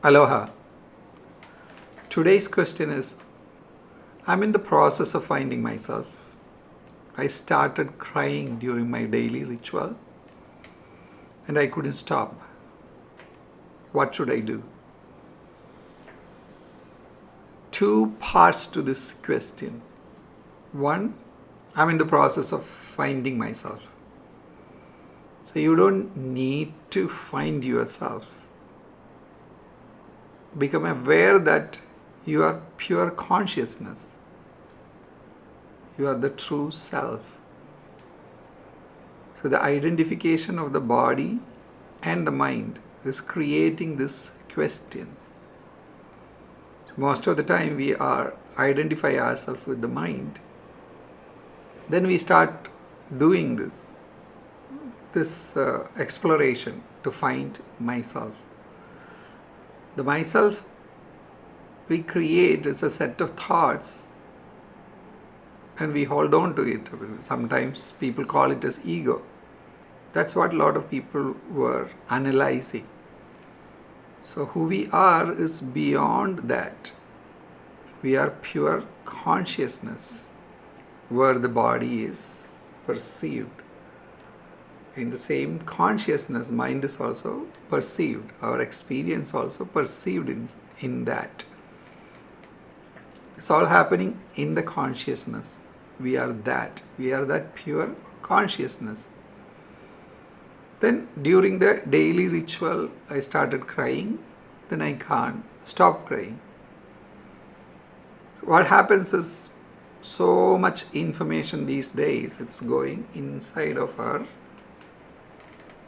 Aloha. Today's question is, I'm in the process of finding myself. I started crying during my daily ritual and I couldn't stop. What should I do? Two parts to this question. One, I'm in the process of finding myself. So you don't need to find yourself. Become aware that you are pure consciousness. You are the true self. So the identification of the body and the mind is creating these questions. So most of the time we identify ourselves with the mind. Then we start doing this exploration to find myself. The myself we create is a set of thoughts and we hold on to it. Sometimes people call it as ego. That's what a lot of people were analyzing. So who we are is beyond that. We are pure consciousness where the body is perceived. In the same consciousness, mind is also perceived. Our experience also perceived in that. It's all happening in the consciousness. We are that. We are that pure consciousness. Then during the daily ritual, I started crying. Then I can't stop crying. So what happens is so much information these days, it's going inside of our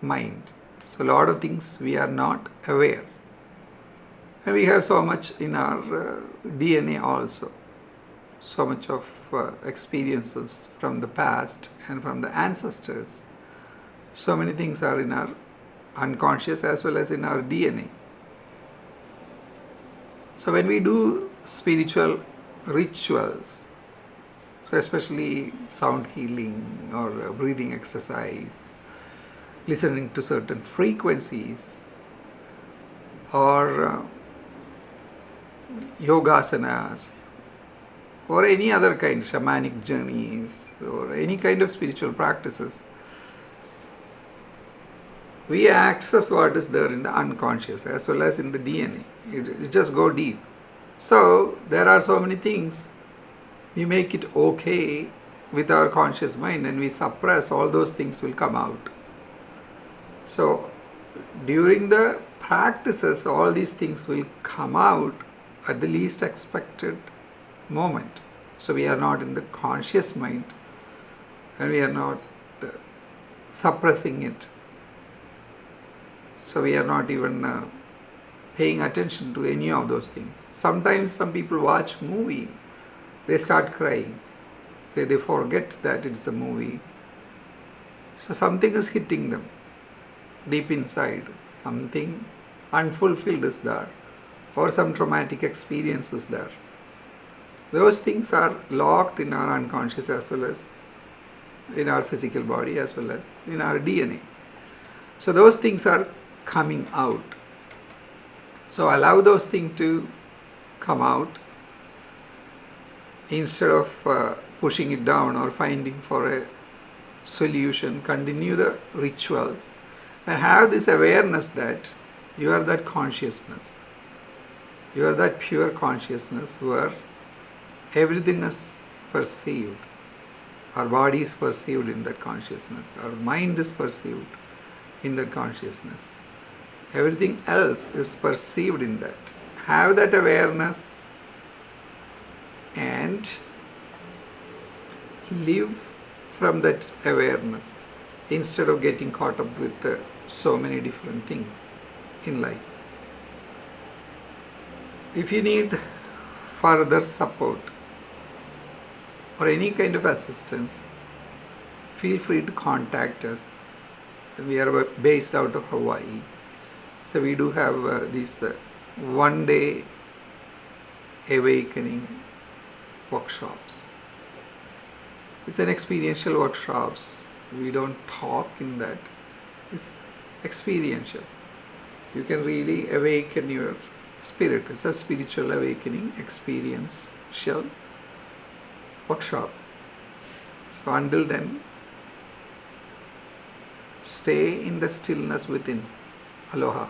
mind. So a lot of things we are not aware. And we have so much in our DNA also. So much of experiences from the past and from the ancestors. So many things are in our unconscious as well as in our DNA. So when we do spiritual rituals, so especially sound healing or breathing exercise, listening to certain frequencies, or yogasanas, or any other kind, shamanic journeys, or any kind of spiritual practices, we access what is there in the unconscious as well as in the DNA. It just go deep. So there are so many things. We make it okay with our conscious mind and we suppress, all those things will come out. So during the practices, all these things will come out at the least expected moment. So we are not in the conscious mind and we are not suppressing it. So we are not even paying attention to any of those things. Sometimes some people watch movie, they start crying. Say they forget that it's a movie. So something is hitting them deep inside. Something unfulfilled is there, or some traumatic experience is there. Those things are locked in our unconscious as well as in our physical body as well as in our DNA. So those things are coming out. So allow those things to come out instead of pushing it down or finding for a solution. Continue the rituals and have this awareness that you are that consciousness. You are that pure consciousness where everything is perceived. Our body is perceived in that consciousness. Our mind is perceived in that consciousness. Everything else is perceived in that. Have that awareness and live from that awareness instead of getting caught up with so many different things in life. If you need further support or any kind of assistance, feel free to contact us. We are based out of Hawaii. So we do have these one-day awakening workshops. It's an experiential workshops. We don't talk in that. It's experiential. You can really awaken your spirit. It's a spiritual awakening experiential workshop. So until then, stay in the stillness within. Aloha.